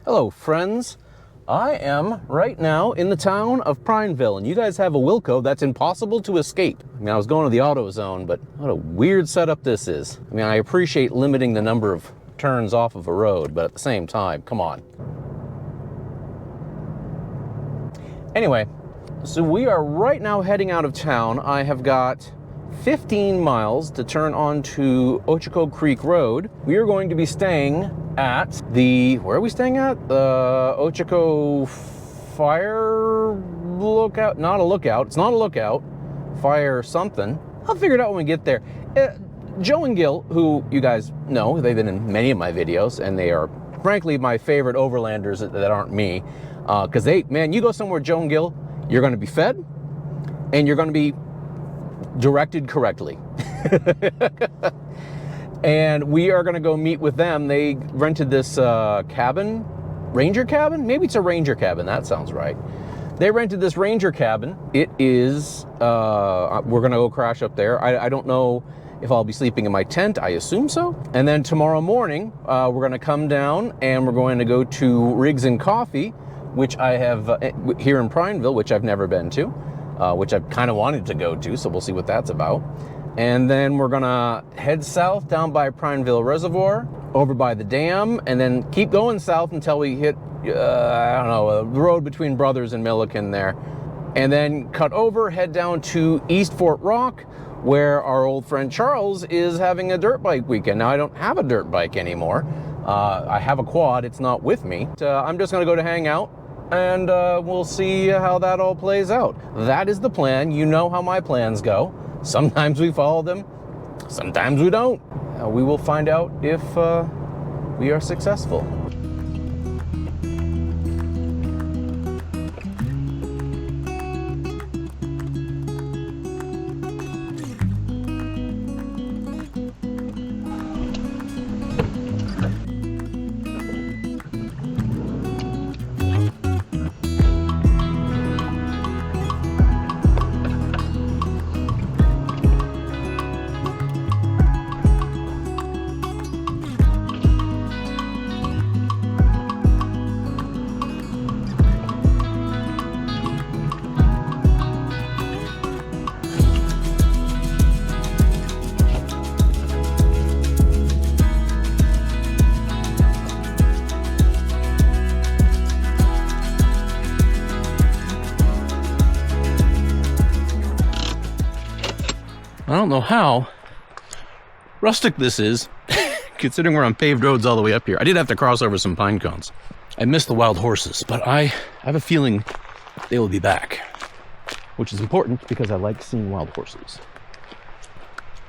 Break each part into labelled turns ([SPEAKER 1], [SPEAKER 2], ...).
[SPEAKER 1] Hello, friends. I am right now in the town of Prineville, and you guys have a Wilco that's impossible to escape. I mean, I was going to the auto zone, but what a weird setup this is. I mean, I appreciate limiting the number of turns off of a road, but at the same time, come on. Anyway, so we are right now heading out of town. I have got 15 miles to turn onto Ochoco Creek Road. We are going to be staying at where are we staying at? The Ochoco Fire Lookout? Not a lookout. It's not a lookout. Fire something. I'll figure it out when we get there. Joe and Gil, who you guys know, they've been in many of my videos, and they are frankly my favorite overlanders that aren't me. Because man, you go somewhere, Joe and Gil, you're going to be fed, and you're going to be directed correctly. And we are going to go meet with them. They rented this cabin, ranger cabin? Maybe it's a ranger cabin. That sounds right. They rented this ranger cabin. It is, we're going to go crash up there. I don't know if I'll be sleeping in my tent. I assume so. And then tomorrow morning, we're going to come down and we're going to go to Rigs and Coffee, which I have here in Prineville, which I've never been to, which I've kind of wanted to go to. So we'll see what that's about. And then we're gonna head south down by Prineville Reservoir, over by the dam, and then keep going south until we hit, I don't know, the road between Brothers and Milliken there. And then cut over, head down to East Fort Rock, where our old friend Charles is having a dirt bike weekend. Now, I don't have a dirt bike anymore. I have a quad, it's not with me. I'm just gonna go to hang out, and we'll see how that all plays out. That is the plan. You know how my plans go. Sometimes we follow them, sometimes we don't. We will find out if we are successful. I don't know how rustic this is, considering we're on paved roads all the way up here. I did have to cross over some pine cones. I missed the wild horses, but I have a feeling they will be back, which is important because I like seeing wild horses.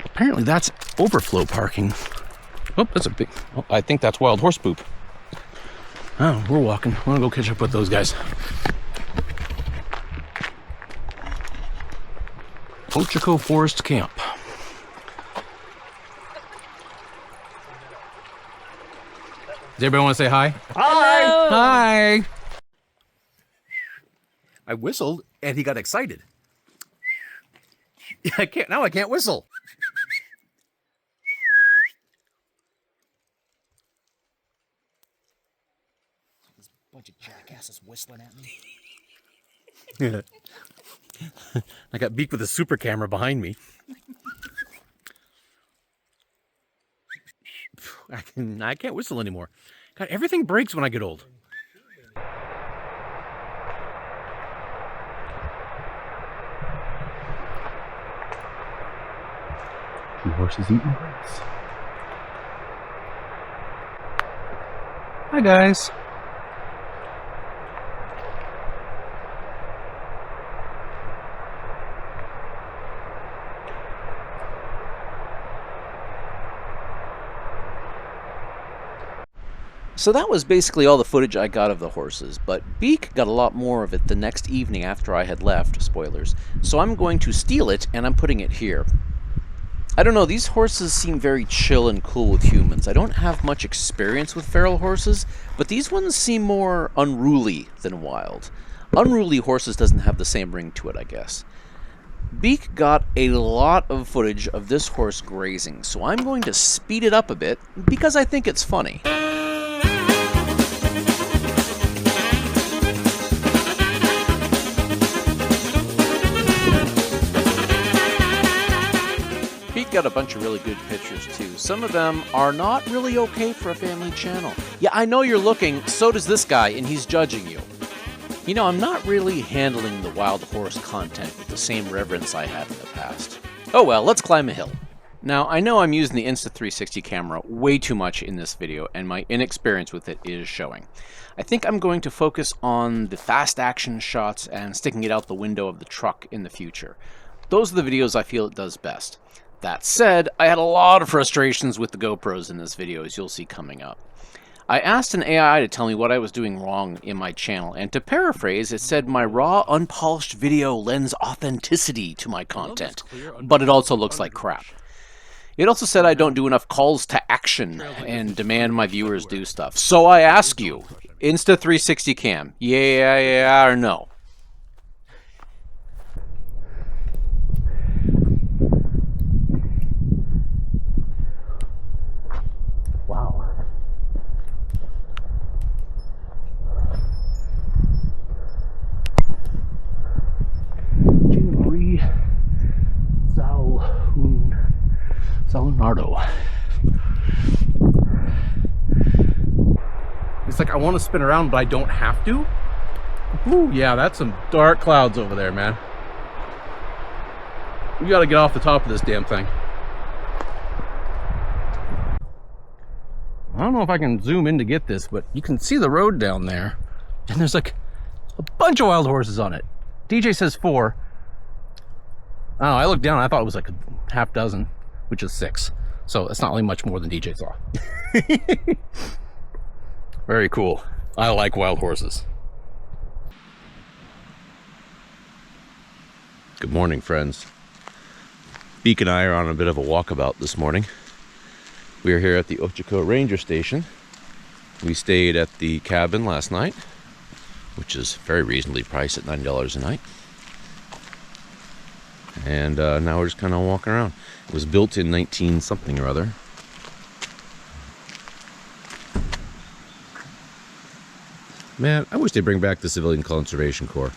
[SPEAKER 1] Apparently that's overflow parking. Oh, that's a big, oh, I think that's wild horse poop. Oh, we're walking. I want to go catch up with those guys. Ochoco Forest Camp. Does everybody want to say hi?
[SPEAKER 2] Hi!
[SPEAKER 3] Hello.
[SPEAKER 1] Hi! I whistled and he got excited. I can't whistle.
[SPEAKER 2] This bunch of jackasses whistling at me.
[SPEAKER 1] I got beaked with a super camera behind me. I can't whistle anymore. God, everything breaks when I get old. Two horses eating grass. Hi, guys.
[SPEAKER 3] So that was basically all the footage I got of the horses, but Beak got a lot more of it the next evening after I had left, spoilers. So I'm going to steal it and I'm putting it here. I don't know, these horses seem very chill and cool with humans. I don't have much experience with feral horses, but these ones seem more unruly than wild. Unruly horses doesn't have the same ring to it, I guess. Beak got a lot of footage of this horse grazing, so I'm going to speed it up a bit because I think it's funny. got a bunch of really good pictures too. Some of them are not really okay for a family channel. Yeah, I know you're looking, so does this guy, and he's judging you. You know, I'm not really handling the wild horse content with the same reverence I have in the past. Oh well, let's climb a hill. Now, I know I'm using the Insta360 camera way too much in this video, and my inexperience with it is showing. I think I'm going to focus on the fast action shots and sticking it out the window of the truck in the future. Those are the videos I feel it does best. That said, I had a lot of frustrations with the GoPros in this video, as you'll see coming up. I asked an AI to tell me what I was doing wrong in my channel, and to paraphrase, it said my raw, unpolished video lends authenticity to my content, but it also looks like crap. It also said I don't do enough calls to action and demand my viewers do stuff. So I ask you, Insta360 cam, yeah or no?
[SPEAKER 1] Wow. Marie Salinardo. It's like I want to spin around, but I don't have to. Ooh, yeah, that's some dark clouds over there, man. We got to get off the top of this damn thing. I don't know if I can zoom in to get this, but you can see the road down there. And there's like a bunch of wild horses on it. DJ says 4. I don't know, I looked down and I thought it was like a half dozen, which is 6. So it's not really much more than DJ saw. Very cool. I like wild horses. Good morning, friends. Beak and I are on a bit of a walkabout this morning. We are here at the Ochoco Ranger Station. We stayed at the cabin last night, which is very reasonably priced at $9 a night. And now we're just kind of walking around. It was built in 19 something or other. Man, I wish they'd bring back the Civilian Conservation Corps.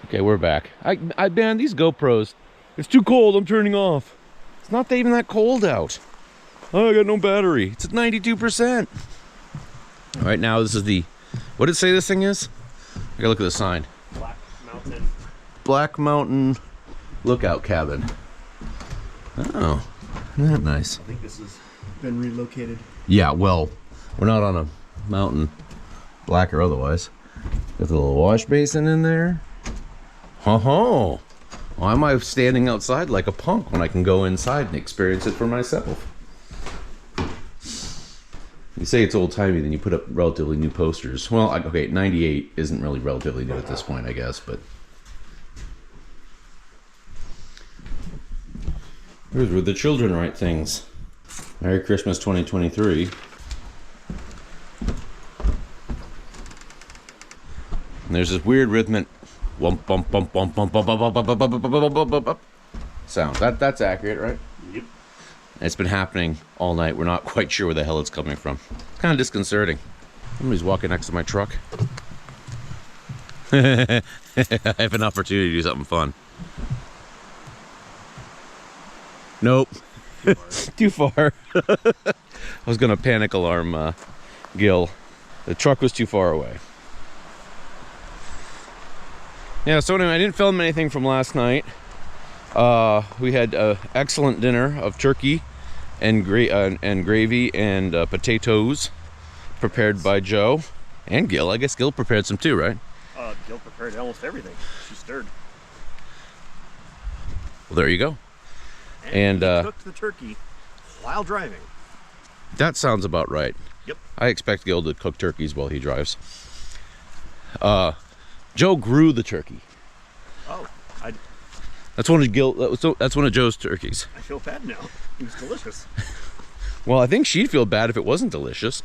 [SPEAKER 1] Okay, we're back. I banned these GoPros. It's too cold, I'm turning off. It's not even that cold out. Oh, I got no battery. It's at 92%. All right, now this is the, what did it say this thing is? I gotta look at the sign. Black Mountain Lookout Cabin. Oh, isn't that nice?
[SPEAKER 2] I think this has been relocated.
[SPEAKER 1] Yeah, well, we're not on a mountain, black or otherwise. Got the little wash basin in there. Oh, why am I standing outside like a punk when I can go inside and experience it for myself? You say it's old-timey, then you put up relatively new posters. Well, okay, 98 isn't really relatively new at this point, I guess, but... Here's where the children write things. Merry Christmas 2023. And there's this weird rhythmic wump bump bump bump bump bump bump bump bump bump bump bump bump bump bump sound. That's accurate, right?
[SPEAKER 2] Yep.
[SPEAKER 1] And it's been happening all night. We're not quite sure where the hell it's coming from. It's kind of disconcerting. Somebody's walking next to my truck. I have an opportunity to do something fun. Nope. Too far. I was gonna panic alarm Gil. The truck was too far away. Yeah, so anyway, I didn't film anything from last night. We had an excellent dinner of turkey and gravy and potatoes prepared by Joe and Gil. I guess Gil prepared some too, right?
[SPEAKER 2] Gil prepared almost everything. She stirred.
[SPEAKER 1] Well, there you go.
[SPEAKER 2] And he cooked the turkey while driving.
[SPEAKER 1] That sounds about right.
[SPEAKER 2] Yep.
[SPEAKER 1] I expect Gil to cook turkeys while he drives. Joe grew the turkey.
[SPEAKER 2] Oh,
[SPEAKER 1] That's one of that's one of Joe's turkeys.
[SPEAKER 2] I feel bad now. It was delicious.
[SPEAKER 1] Well, I think she'd feel bad if it wasn't delicious.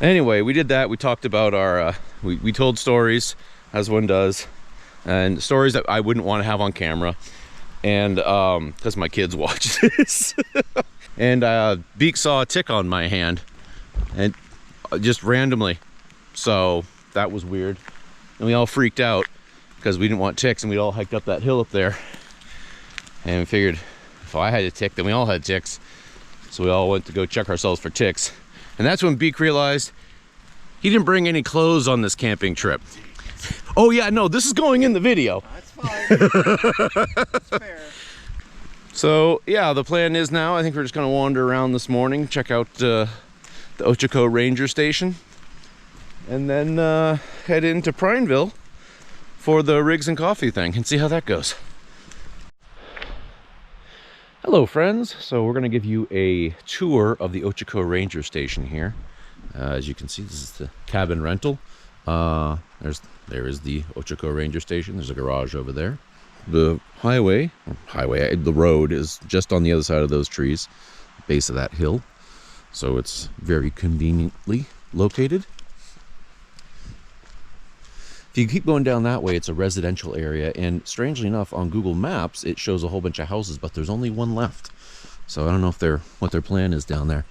[SPEAKER 1] Anyway, we did that. We talked about our we told stories, as one does, and stories that I wouldn't want to have on camera, and because my kids watch this. And Beak saw a tick on my hand, and just randomly, so that was weird, and we all freaked out because we didn't want ticks, and we all hiked up that hill up there, and figured if I had a tick, then we all had ticks. So we all went to go check ourselves for ticks. And that's when Beak realized he didn't bring any clothes on this camping trip. Oh yeah, no, this is going in the video.
[SPEAKER 2] That's fine. That's fair.
[SPEAKER 1] So yeah, the plan is now, I think we're just gonna wander around this morning, check out the Ochoco Ranger Station, and then head into Prineville for the Rigs and Coffee thing and see how that goes. Hello friends, so we're going to give you a tour of the Ochoco Ranger Station here. As you can see, this is the cabin rental. There is the Ochoco Ranger Station. There's a garage over there. The the road is just on the other side of those trees, base of that hill. So it's very conveniently located. If you keep going down that way, it's a residential area, and strangely enough, on Google Maps, it shows a whole bunch of houses, but there's only one left. So I don't know if what their plan is down there.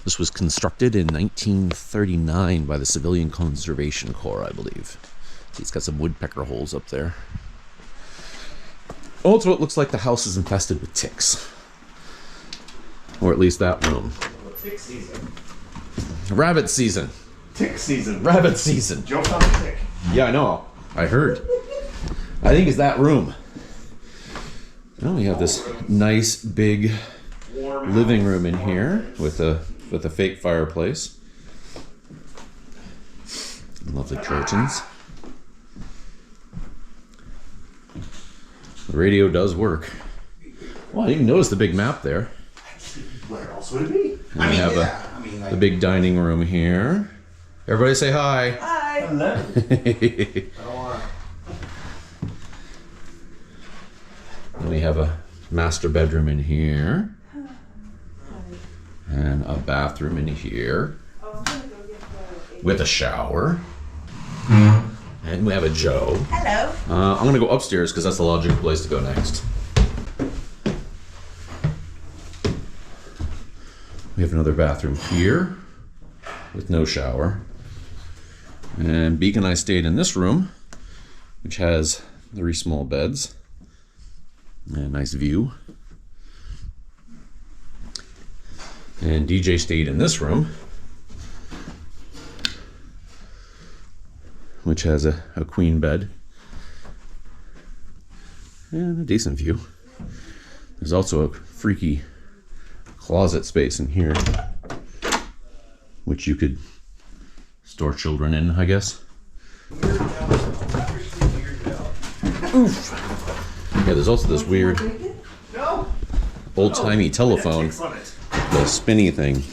[SPEAKER 1] This was constructed in 1939 by the Civilian Conservation Corps, I believe. See, it's got some woodpecker holes up there. Also, it looks like the house is infested with ticks. Or at least that room.
[SPEAKER 2] Tick season.
[SPEAKER 1] Rabbit season.
[SPEAKER 2] Tick season.
[SPEAKER 1] Rabbit season.
[SPEAKER 2] Joke on the tick.
[SPEAKER 1] Yeah, I know. I heard. I think it's that room. Well, we have this nice big living room in here with a fake fireplace. Lovely curtains. The radio does work. Well, you can notice the big map there.
[SPEAKER 2] Where else would it be?
[SPEAKER 1] And we have the big dining room here. Everybody say hi.
[SPEAKER 2] Hi. Hello.
[SPEAKER 1] And we have a master bedroom in here. And a bathroom in here. With a shower. And we have a Joe.
[SPEAKER 4] Hello.
[SPEAKER 1] I'm going to go upstairs because that's the logical place to go next. We have another bathroom here with no shower. And Beak and I stayed in this room, which has 3 small beds and a nice view. And DJ stayed in this room, which has a queen bed and a decent view. There's also a freaky closet space in here, which you could store children in, I guess. Oof. Yeah, there's also this weird old-timey telephone, the spinny thing.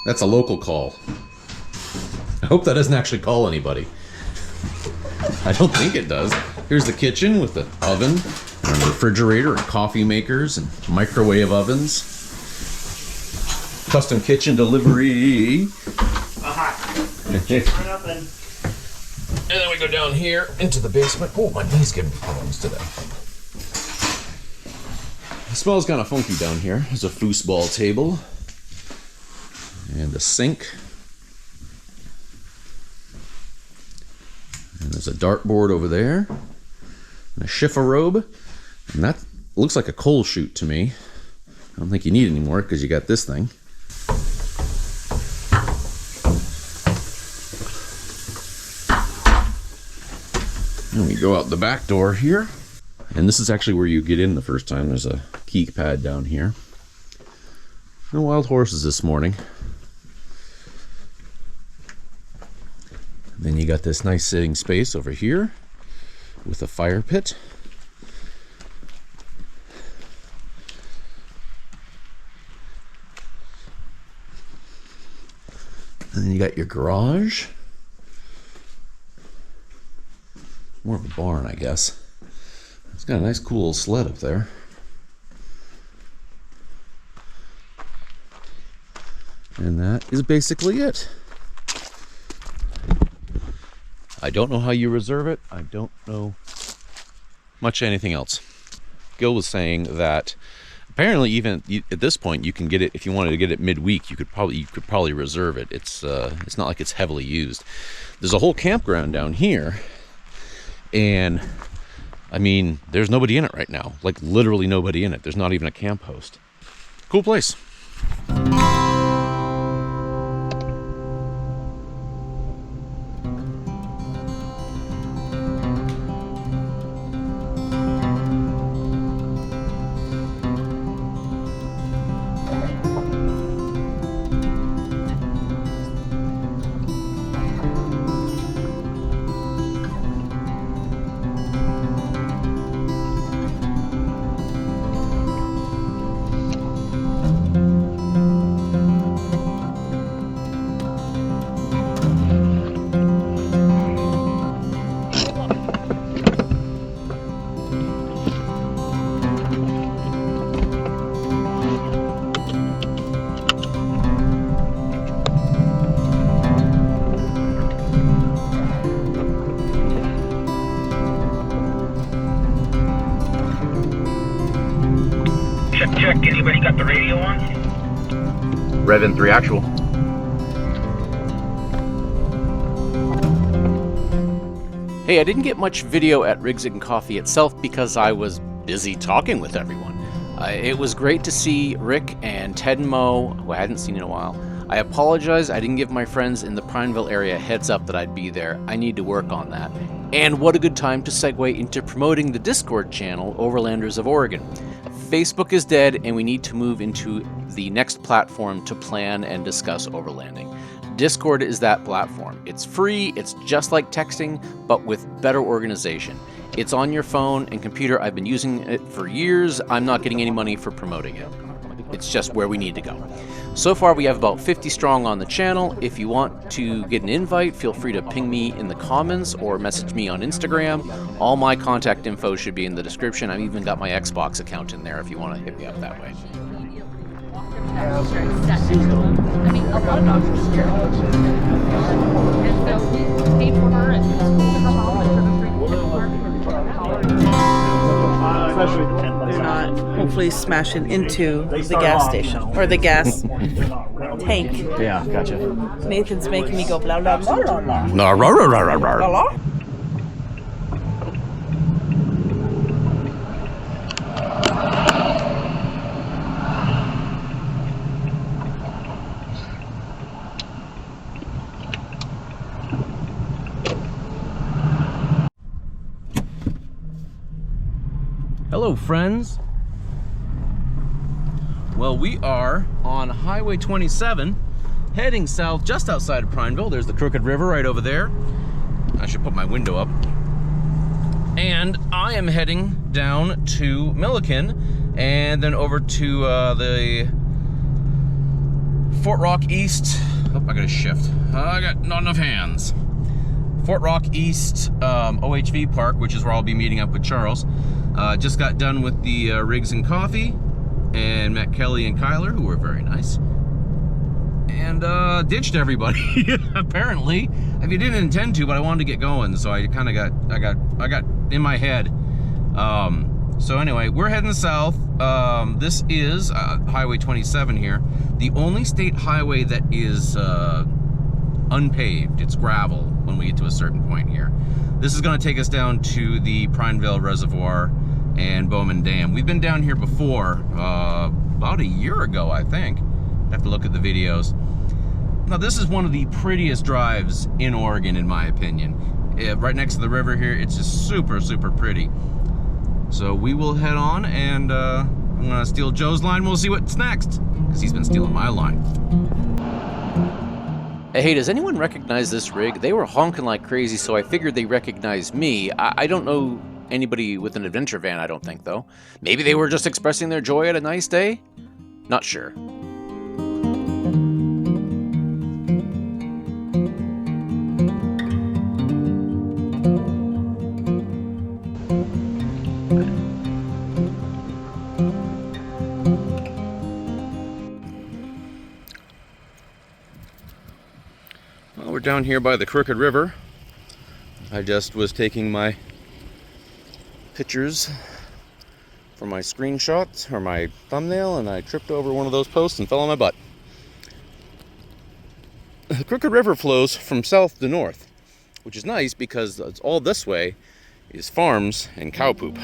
[SPEAKER 1] That's a local call. I hope that doesn't actually call anybody. I don't think it does. Here's the kitchen with the oven and a refrigerator and coffee makers and microwave ovens. Custom kitchen delivery. And then we go down here into the basement. Oh, my knee's giving me problems today. It smells kind of funky down here. There's a foosball table and a sink. And there's a dartboard over there and a shiffa robe. And that looks like a coal chute to me. I don't think you need any more because you got this thing. And we go out the back door here. And this is actually where you get in the first time. There's a key pad down here. No wild horses this morning. Then you got this nice sitting space over here with a fire pit. And then you got your garage. More of a barn, I guess. It's got a nice cool sled up there. And that is basically it. I don't know how you reserve it. I don't know much anything else. Gil was saying that apparently even at this point you can get it, if you wanted to get it midweek, you could probably reserve it. It's not like it's heavily used. There's a whole campground down here, and
[SPEAKER 3] I mean, there's nobody in it right now. Like, literally nobody in it. There's not even a camp host. Cool place.
[SPEAKER 4] Check, anybody got the radio on?
[SPEAKER 1] Rev in 3 actual.
[SPEAKER 3] Hey, I didn't get much video at Rigs and Coffee itself because I was busy talking with everyone. It was great to see Rick and Ted and Mo, who I hadn't seen in a while. I apologize I didn't give my friends in the Prineville area a heads up that I'd be there. I need to work on that. And what a good time to segue into promoting the Discord channel, Overlanders of Oregon. Facebook is dead, and we need to move into the next platform to plan and discuss overlanding. Discord is that platform. It's free, it's just like texting, but with better organization. It's on your phone and computer. I've been using it for years. I'm not getting any money for promoting it. It's just where we need to go. So far, we have about 50 strong on the channel. If you want to get an invite, feel free to ping me in the comments or message me on Instagram. All my contact info should be in the description. I've even got my Xbox account in there if you want to hit me up that way.
[SPEAKER 5] I mean, a lot of dogs are scared. And so we paid for her and her mom and
[SPEAKER 6] They're not hopefully smashing into the gas station or the gas tank.
[SPEAKER 2] Yeah, gotcha.
[SPEAKER 6] Nathan's making me go blah blah blah blah blah. Blah.
[SPEAKER 1] Hello, friends. Well, we are on Highway 27, heading south just outside of Prineville. There's the Crooked River right over there. I should put my window up. And I am heading down to Milliken and then over to the Fort Rock East. Oh, I gotta shift. I got not enough hands. Fort Rock East OHV Park, which is where I'll be meeting up with Charles. Just got done with the Rigs and Coffee and met Kelly and Kyler, who were very nice, and ditched everybody. Apparently, I mean, didn't intend to, but I wanted to get going, so I kind of got in my head. So anyway, we're heading south. This is Highway 27 here, the only state highway that is unpaved. It's gravel when we get to a certain point here. This is going to take us down to the Prineville Reservoir and Bowman Dam. We've been down here before, about a year ago, I think. I have to look at the videos. Now, this is one of the prettiest drives in Oregon, in my opinion. Right next to the river here, it's just super, super pretty. So we will head on, and I'm gonna steal Joe's line. We'll see what's next, because he's been stealing my line.
[SPEAKER 3] Hey, does anyone recognize this rig? They were honking like crazy, so I figured they recognized me. I don't know anybody with an adventure van, I don't think, though. Maybe they were just expressing their joy at a nice day? Not sure.
[SPEAKER 1] Well, we're down here by the Crooked River. I just was taking my pictures for my screenshot or my thumbnail, and I tripped over one of those posts and fell on my butt. The Crooked River flows from south to north, which is nice because it's all this way
[SPEAKER 3] is farms and cow poop.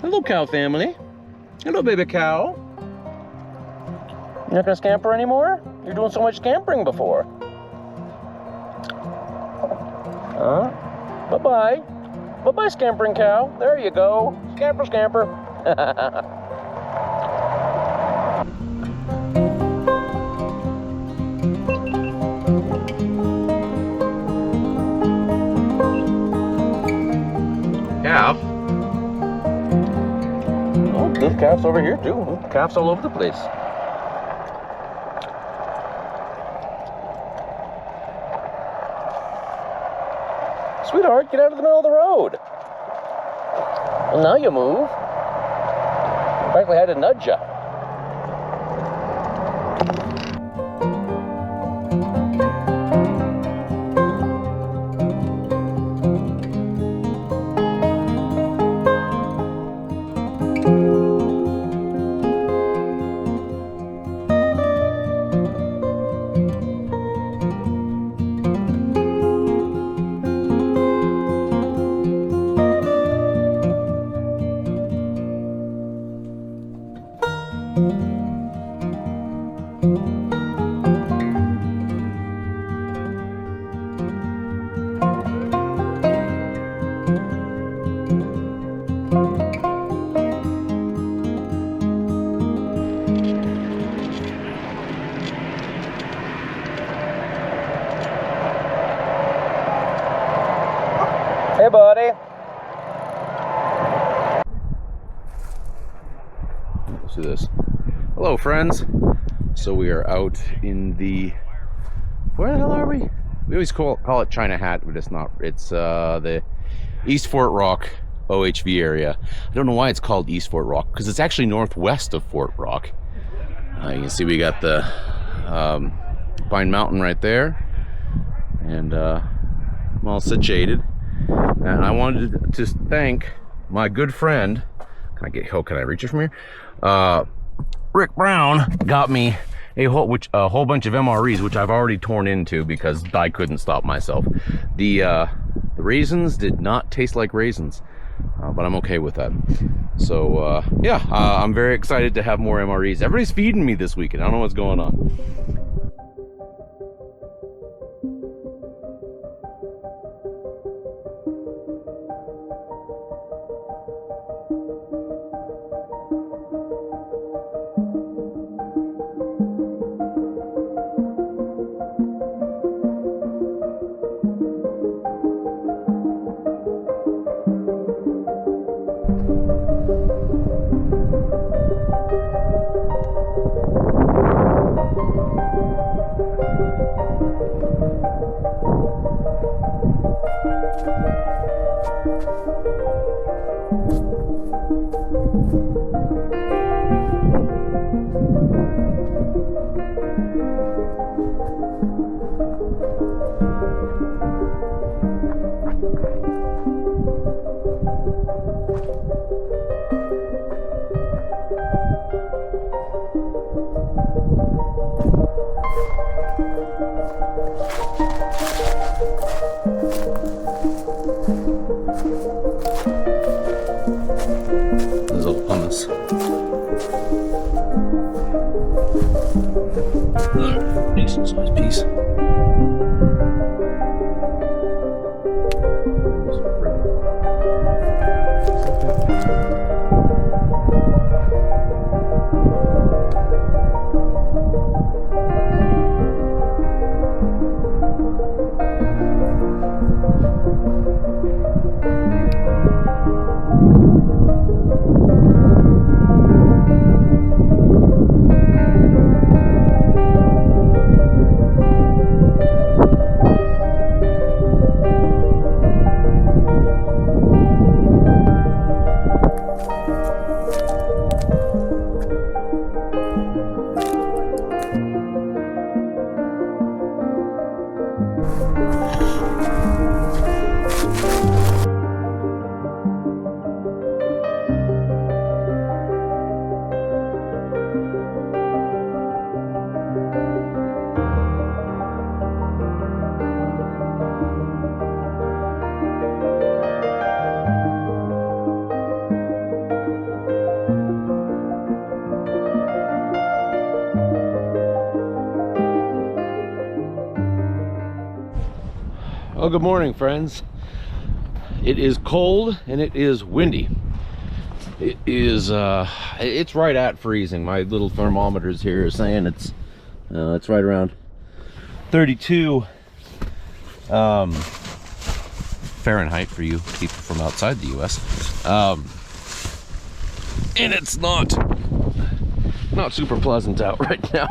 [SPEAKER 3] Hello, cow family. Hello, baby cow. You're not gonna scamper anymore? You're doing so much scampering before. Huh? Bye-bye. Bye-bye, scampering cow. There you go. Scamper, scamper. Calf. Oh, there's calves over here too. Calves all over the place. Sweetheart, get out of the middle of the road. Well, now you move. In fact, we had to nudge you. Hey, buddy. Let's do this. Hello, friends. So we are out in the... Where the hell are we? We always call it China Hat, but it's not. It's the East Fort Rock OHV area. I don't know why it's called East Fort Rock, because it's actually northwest of Fort Rock. You can see we got the Pine Mountain right there, and I'm all situated. And I wanted to thank my good friend. Can I reach it from here? Rick Brown got me a whole bunch of MREs, which I've already torn into because I couldn't stop myself. The raisins did not taste like raisins, but I'm okay with that. So yeah, I'm very excited to have more MREs. Everybody's feeding me this weekend. I don't know what's going on. It's a nice piece.
[SPEAKER 1] Well, good morning, friends. It is cold and it is windy. It is it's right at freezing. My little thermometers here are saying it's right around 32 Fahrenheit for you people from outside the US. And it's not super pleasant out right now.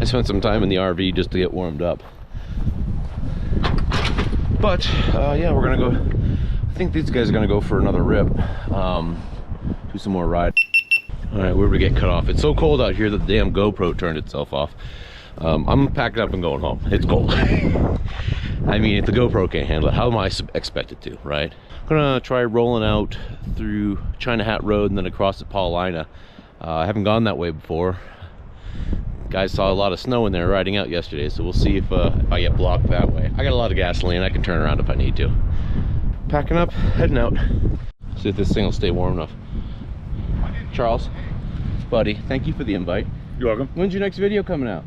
[SPEAKER 1] I spent some time in the RV just to get warmed up. But yeah, we're gonna go. I think these guys are gonna go for another rip, do some more ride. All right, where we get cut off? It's so cold out here that the damn GoPro turned itself off. I'm packing up and going home. It's cold. I mean, if the GoPro can't handle it, how am I expected to, right? I'm gonna try rolling out through China Hat Road and then across at Paulina. I haven't gone that way before. Guys saw a lot of snow in there riding out yesterday, so we'll see if I get blocked that way. I got a lot of gasoline. I can turn around if I need to. Packing up, heading out. See if this thing will stay warm enough. Charles, buddy, thank you for the invite.
[SPEAKER 2] You're welcome.
[SPEAKER 1] When's your next video coming out?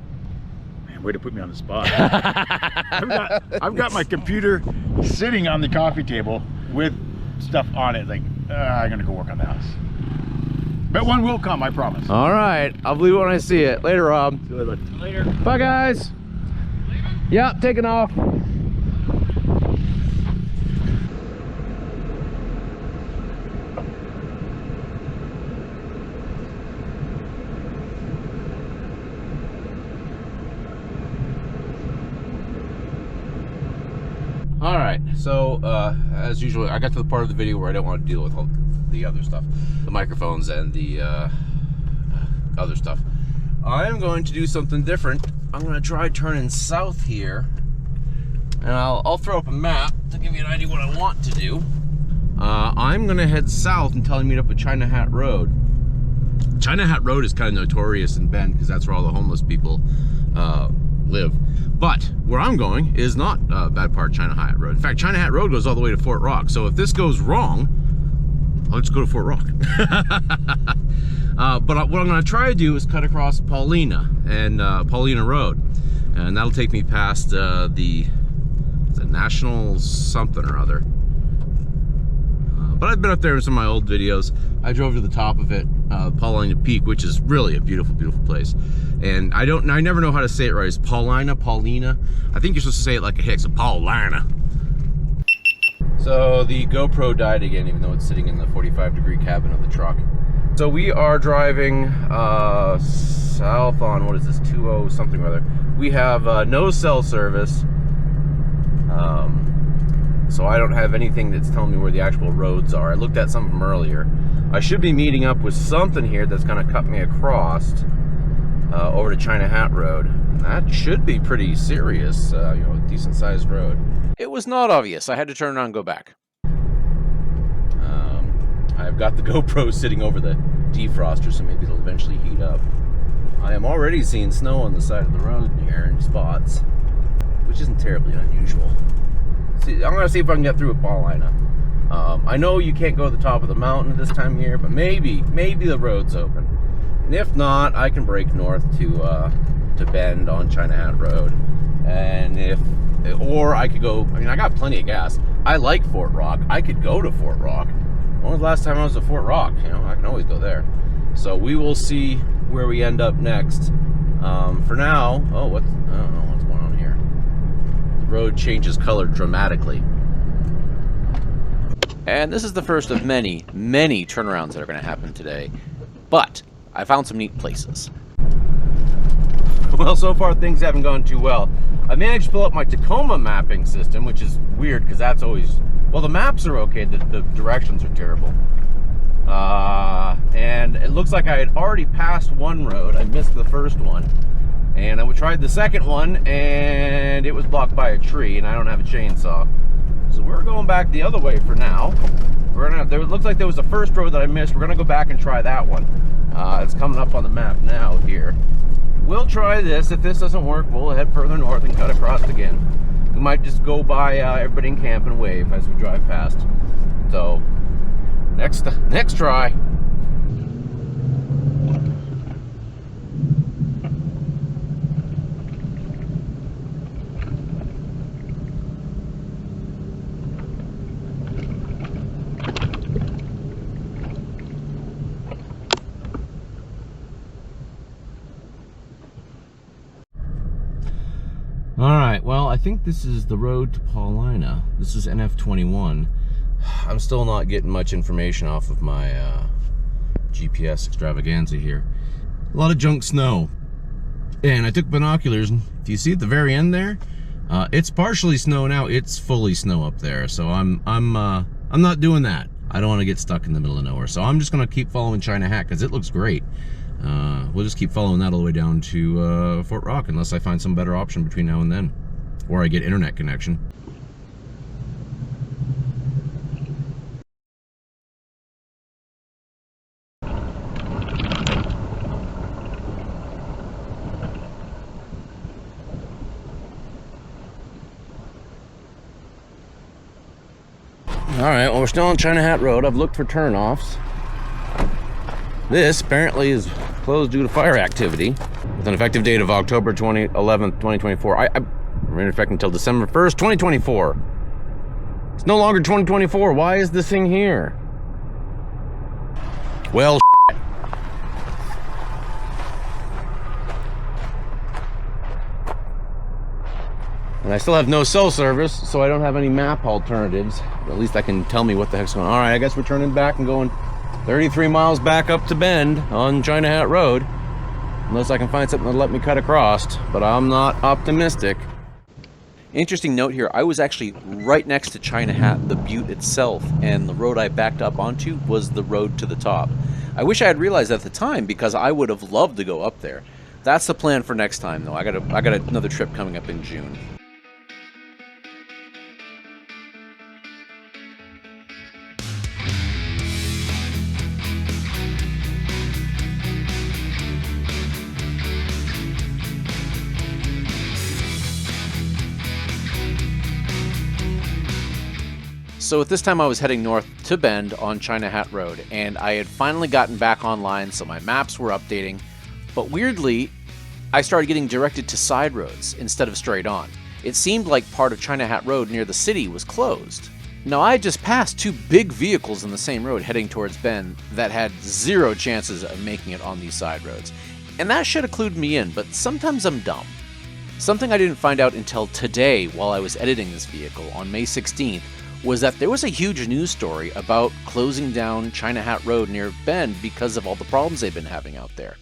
[SPEAKER 2] Man, way to put me on the spot. I've got my computer sitting on the coffee table with stuff on it. Like, I'm gonna go work on the house. But one will come, I promise.
[SPEAKER 1] All right, I'll believe it when I see it. Later, Rob.
[SPEAKER 2] See you later.
[SPEAKER 5] Later.
[SPEAKER 1] Bye, guys. Yep, taking off. All right, so as usual, I got to the part of the video where I don't want to deal with all the other stuff, the microphones and the other stuff. I'm going to do something different. I'm going to try turning south here, and I'll throw up a map to give you an idea what I want to do. I'm going to head south until I meet up with China Hat Road. China Hat Road is kind of notorious in Bend because that's where all the homeless people live. But where I'm going is not a bad part of China Hat Road. In fact, China Hat Road goes all the way to Fort Rock. So if this goes wrong, I'll just go to Fort Rock. But what I'm going to try to do is cut across Paulina and Paulina Road, and that'll take me past the National something or other. But I've been up there in some of my old videos. I drove to the top of it, Paulina Peak, which is really a beautiful, beautiful place. And I never know how to say it right. It's Paulina, Paulina. I think you're supposed to say it like a Hicks, a Paulina. So the GoPro died again, even though it's sitting in the 45-degree cabin of the truck. So we are driving south on, what is this, 20 something or other. We have no cell service. So I don't have anything that's telling me where the actual roads are. I looked at some of them earlier. I should be meeting up with something here that's gonna cut me across over to China Hat Road. And that should be pretty serious, you know, decent sized road.
[SPEAKER 3] It was not obvious. I had to turn around and go back.
[SPEAKER 1] I've got the GoPro sitting over the defroster, so maybe it'll eventually heat up. I am already seeing snow on the side of the road here in spots, which isn't terribly unusual. See, I'm gonna see if I can get through at Paulina. I know you can't go to the top of the mountain at this time of year, but maybe the road's open. And if not, I can break north to to Bend on China Hat Road. And or I could go, I mean, I got plenty of gas. I like Fort Rock. I could go to Fort Rock. When was the last time I was at Fort Rock? You know, I can always go there. So we will see where we end up next. For now, I don't know what's going on here. The road changes color dramatically.
[SPEAKER 3] And this is the first of many, many turnarounds that are going to happen today. But I found some neat places.
[SPEAKER 1] Well, so far things haven't gone too well. I managed to pull up my Tacoma mapping system, which is weird because that's always, well, the maps are okay, the directions are terrible. And it looks like I had already passed one road. I missed the first one. And I tried the second one, and it was blocked by a tree, and I don't have a chainsaw. So we're going back the other way for now. It looks like there was a first road that I missed. We're gonna go back and try that one. It's coming up on the map now here. We'll try this. If this doesn't work, we'll head further north and cut across again. We might just go by everybody in camp and wave as we drive past. So, next try. Alright, well, I think this is the road to Paulina. This is NF21. I'm still not getting much information off of my GPS extravaganza here. A lot of junk snow. And I took binoculars, and if you see at the very end there, it's partially snow now. It's fully snow up there. So I'm not doing that. I don't want to get stuck in the middle of nowhere. So I'm just going to keep following China Hat because it looks great. We'll just keep following that all the way down to Fort Rock unless I find some better option between now and then, or I get internet connection. Alright, well, we're still on China Hat Road. I've looked for turnoffs. This apparently is closed due to fire activity with an effective date of October 11th, 2024. We're in effect until December 1st, 2024. It's no longer 2024. Why is this thing here? Well, and I still have no cell service, so I don't have any map alternatives. At least I can tell me what the heck's going on. All right, I guess we're turning back and going 33 miles back up to Bend on China Hat Road. Unless I can find something that'll let me cut across, but I'm not optimistic.
[SPEAKER 3] Interesting note here, I was actually right next to China Hat, the butte itself, and the road I backed up onto was the road to the top. I wish I had realized at the time because I would have loved to go up there. That's the plan for next time though. I got another trip coming up in June. So at this time I was heading north to Bend on China Hat Road, and I had finally gotten back online, so my maps were updating. But weirdly, I started getting directed to side roads instead of straight on. It seemed like part of China Hat Road near the city was closed. Now I had just passed two big vehicles on the same road heading towards Bend that had zero chances of making it on these side roads. And that should have clued me in, but sometimes I'm dumb. Something I didn't find out until today while I was editing this vehicle on May 16th was that there was a huge news story about closing down China Hat Road near Bend because of all the problems they've been having out there.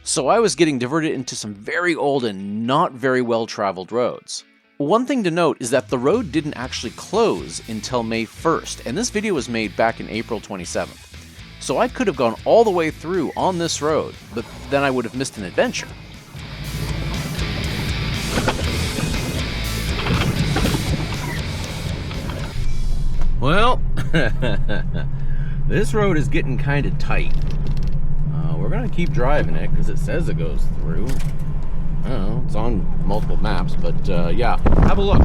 [SPEAKER 3] So I was getting diverted into some very old and not very well traveled roads. One thing to note is that the road didn't actually close until May 1st, and this video was made back in April 27th. So I could have gone all the way through on this road, but then I would have missed an adventure.
[SPEAKER 1] Well, this road is getting kind of tight. We're gonna keep driving it because it says it goes through. I don't know, it's on multiple maps, but yeah, have a look.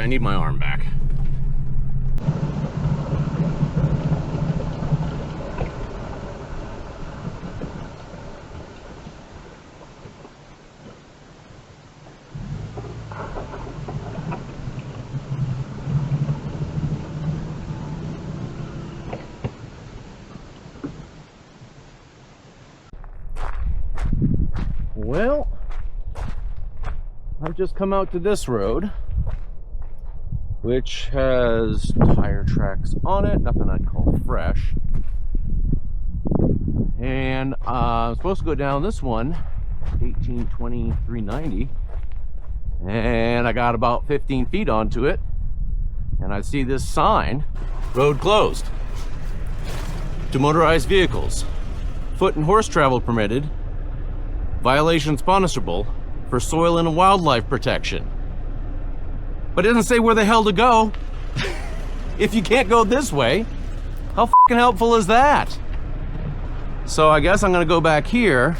[SPEAKER 1] I need my arm back. Well, I've just come out to this road, which has tire tracks on it, nothing I'd call fresh. And I'm supposed to go down this one, 182390, and I got about 15 feet onto it, and I see this sign, road closed to motorized vehicles, foot and horse travel permitted, violations punishable for soil and wildlife protection. But it doesn't say where the hell to go. If you can't go this way, how fucking helpful is that? So I guess I'm gonna go back here.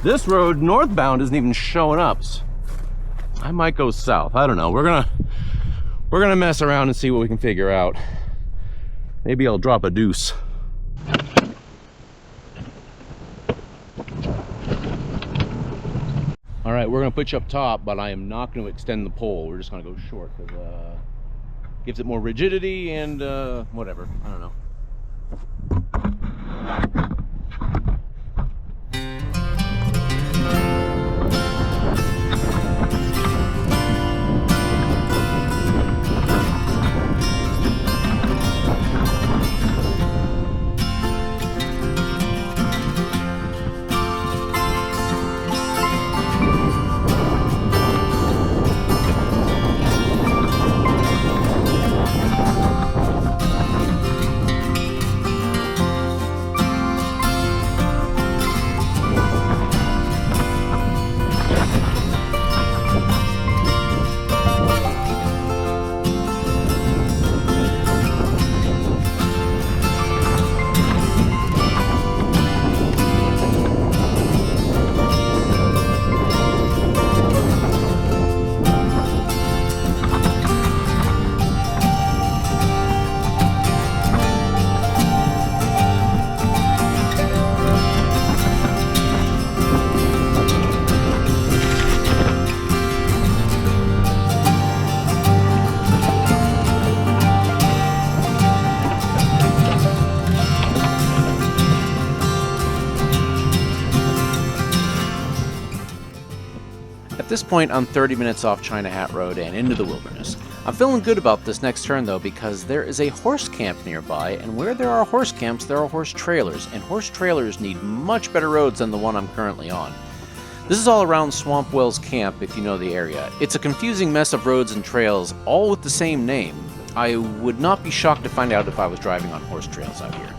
[SPEAKER 1] This road northbound isn't even showing up. I might go south, I don't know. We're gonna mess around and see what we can figure out. Maybe I'll drop a deuce. All right, we're gonna put you up top, but I am not gonna extend the pole. We're just gonna go short because gives it more rigidity and whatever. I don't know. At this point, I'm 30 minutes off China Hat Road and into the wilderness. I'm feeling good about this next turn though, because there is a horse camp nearby, and where there are horse camps, there are horse trailers, and horse trailers need much better roads than the one I'm currently on. This is all around Swamp Wells Camp, if you know the area. It's a confusing mess of roads and trails, all with the same name. I would not be shocked to find out if I was driving on horse trails out here.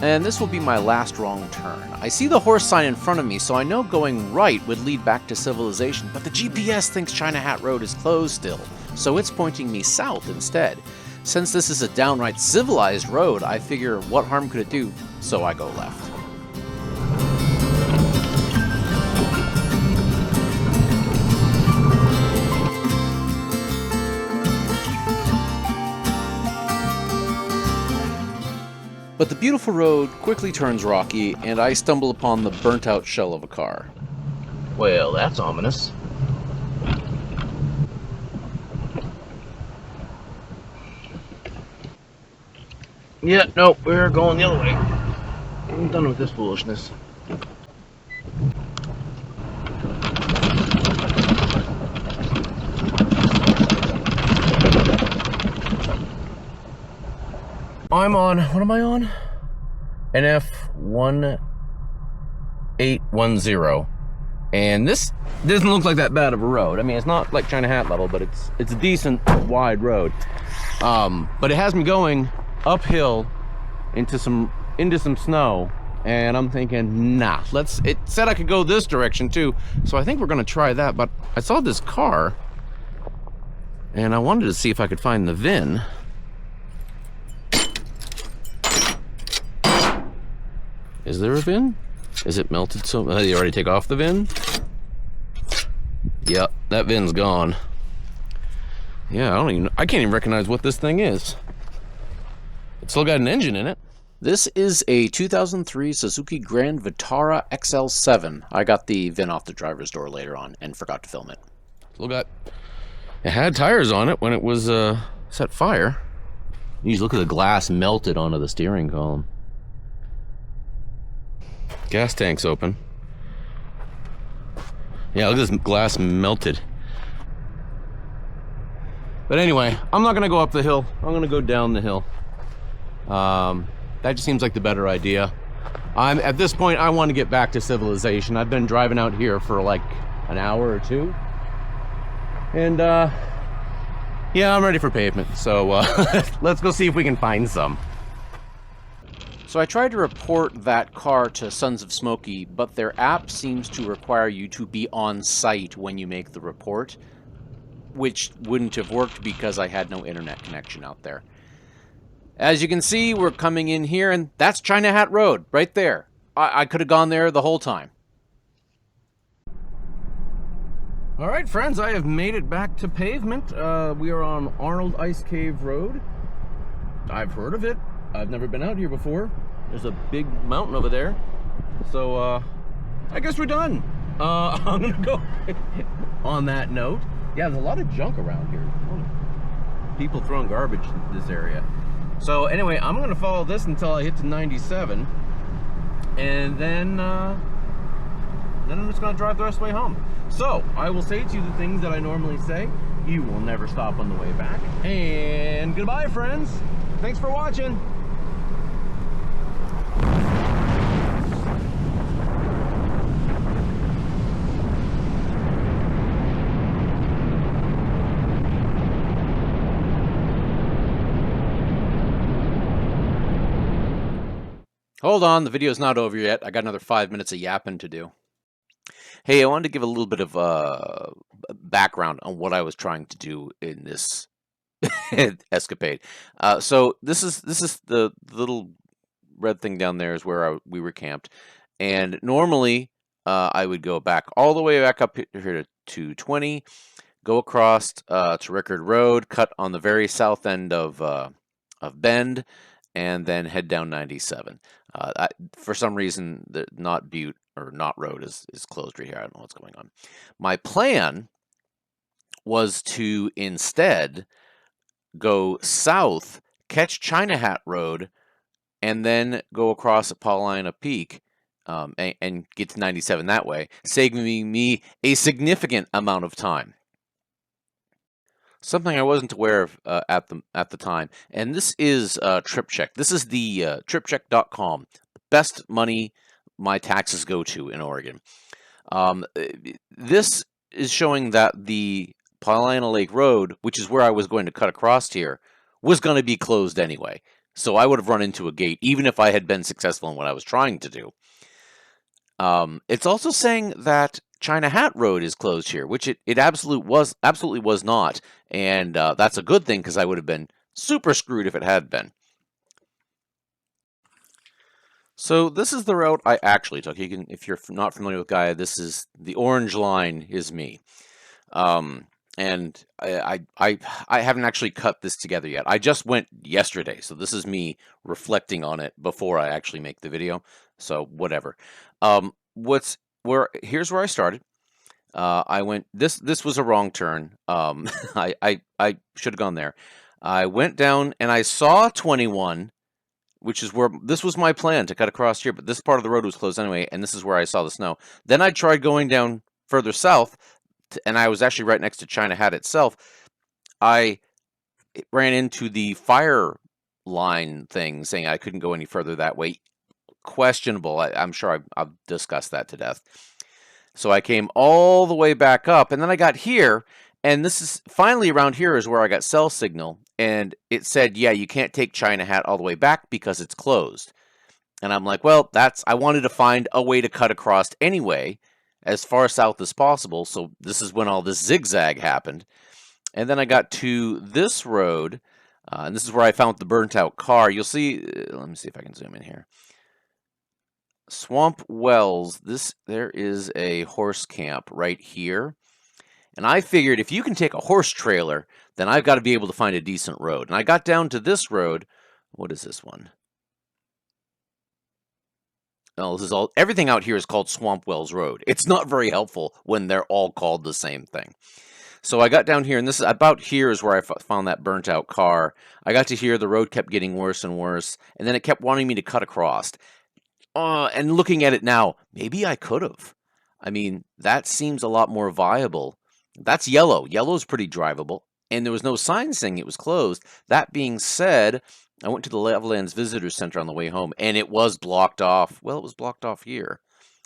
[SPEAKER 1] And this will be my last wrong turn. I see the horse sign in front of me, so I know going right would lead back to civilization, but the GPS thinks China Hat Road is closed still, so it's pointing me south instead. Since this is a downright civilized road, I figure what harm could it do, so I go left. But the beautiful road quickly turns rocky, and I stumble upon the burnt-out shell of a car. Well, that's ominous. Yeah, no, we're going the other way. I'm done with this foolishness. I'm on, what am I on? NF1810. And this doesn't look like that bad of a road. I mean, it's not like China Hat level, but it's a decent wide road. But it has me going uphill into some snow, and I'm thinking, nah, it said I could go this direction too, so I think we're gonna try that. But I saw this car, and I wanted to see if I could find the VIN. Is there a VIN? Is it melted so... Did you already take off the VIN? Yep, that VIN's gone. Yeah, I can't even recognize what this thing is. It's still got an engine in it.
[SPEAKER 3] This is a 2003 Suzuki Grand Vitara XL7. I got the VIN off the driver's door later on and forgot to film it.
[SPEAKER 1] Still got... It had tires on it when it was set fire. You just look at the glass melted onto the steering column. Gas tank's open. Yeah, look at this glass melted. But anyway, I'm not gonna go up the hill. I'm gonna go down the hill. That just seems like the better idea. At this point, I want to get back to civilization. I've been driving out here for like an hour or two. And yeah, I'm ready for pavement. So let's go see if we can find some.
[SPEAKER 3] So I tried to report that car to Sons of Smoky, but their app seems to require you to be on site when you make the report, which wouldn't have worked because I had no internet connection out there. As you can see, we're coming in here, and that's China Hat Road, right there. I could have gone there the whole time.
[SPEAKER 1] All right, friends, I have made it back to pavement. We are on Arnold Ice Cave Road. I've heard of it. I've never been out here before. There's a big mountain over there. So, I guess we're done. I'm gonna go on that note. Yeah, there's a lot of junk around here. People throwing garbage in this area. So anyway, I'm gonna follow this until I hit to 97, and then I'm just gonna drive the rest of the way home. So I will say to you the things that I normally say. You will never stop on the way back. And goodbye, friends. Thanks for watching.
[SPEAKER 3] Hold on, the video's not over yet. I got another 5 minutes of yapping to do. Hey, I wanted to give a little bit of background on what I was trying to do in this escapade. So this is the little red thing down there is where we were camped, and normally I would go back all the way back up here to 220, go across to Rickard Road, cut on the very south end of Bend, and then head down 97. For some reason, the Not Butte or Not Road is closed right here. I don't know what's going on. My plan was to instead go south, catch China Hat Road, and then go across at Paulina Peak and get to 97 that way, saving me a significant amount of time. Something I wasn't aware of at the time, and this is TripCheck. This is the TripCheck.com, the best money my taxes go to in Oregon. This is showing that the Paulina Lake Road, which is where I was going to cut across here, was going to be closed anyway. So I would have run into a gate, even if I had been successful in what I was trying to do. It's also saying that China Hat Road is closed here, which it absolutely was not, and that's a good thing because I would have been super screwed if it had been. So this is the route I actually took. You can, if you're not familiar with Gaia, this is the orange line is me, and I haven't actually cut this together yet. I just went yesterday, so this is me reflecting on it before I actually make the video. So whatever. Here's where I started. I went. This was a wrong turn. I should have gone there. I went down and I saw 21, which is where this was my plan to cut across here. But this part of the road was closed anyway, and this is where I saw the snow. Then I tried going down further south, and I was actually right next to China Hat itself. I ran into the fire line thing saying I couldn't go any further that way. Questionable. I'm sure I've discussed that to death. So I came all the way back up, and then I got here, and this is finally around here is where I got cell signal, and it said, yeah, you can't take China Hat all the way back because it's closed. And I'm like, well, I wanted to find a way to cut across anyway, as far south as possible, so this is when all this zigzag happened. And then I got to this road, and this is where I found the burnt out car. You'll see, let me see if I can zoom in here. Swamp Wells. There is a horse camp right here. And I figured if you can take a horse trailer, then I've got to be able to find a decent road. And I got down to this road. What is this one? Oh, this is all. Everything out here is called Swamp Wells Road. It's not very helpful when they're all called the same thing. So I got down here, and this is about here is where I found that burnt out car. I got to here, the road kept getting worse and worse, and then it kept wanting me to cut across. And looking at it now, maybe I could have. I mean, that seems a lot more viable. That's yellow. Yellow's pretty drivable, and there was no sign saying it was closed. That being said, I went to the Levellands Visitor Center on the way home, and it was blocked off. Well, it was blocked off here.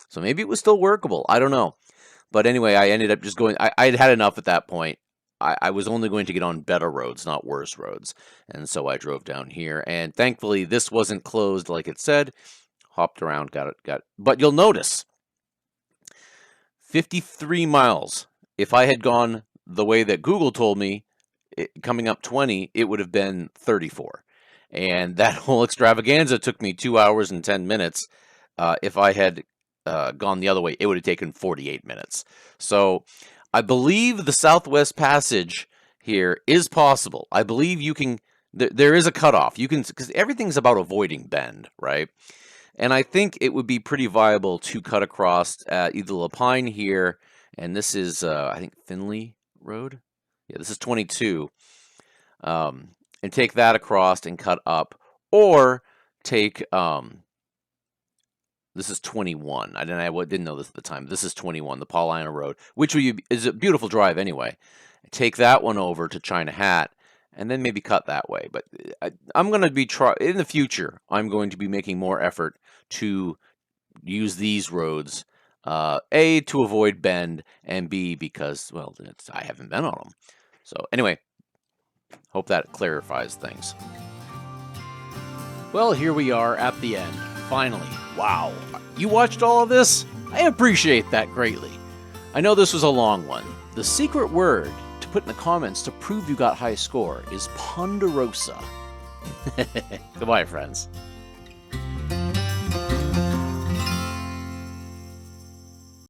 [SPEAKER 3] So maybe it was still workable. I don't know. But anyway, I ended up just going. I'd had enough at that point. I was only going to get on better roads, not worse roads. And so I drove down here. And thankfully, this wasn't closed like it said. Hopped around, got it. But you'll notice, 53 miles. If I had gone the way that Google told me, coming up 20, it would have been 34. And that whole extravaganza took me 2 hours and 10 minutes. If I had gone the other way, it would have taken 48 minutes. So I believe the Southwest Passage here is possible. I believe you can, there is a cutoff. You can, because everything's about avoiding bend, right? And I think it would be pretty viable to cut across either Lapine here, and this is, I think, Finley Road. Yeah, this is 22. And take that across and cut up, or take, this is 21. I didn't know this at the time. This is 21, the Paulina Road, which is a beautiful drive anyway. Take that one over to China Hat, and then maybe cut that way. But I'm going to be in the future. I'm going to be making more effort to use these roads. A, to avoid bend, and B, because well, I haven't been on them. So anyway, hope that clarifies things. Well, here we are at the end. Finally. Wow. You watched all of this? I appreciate that greatly. I know this was a long one. The secret word to put in the comments to prove you got high score is ponderosa. Goodbye, friends.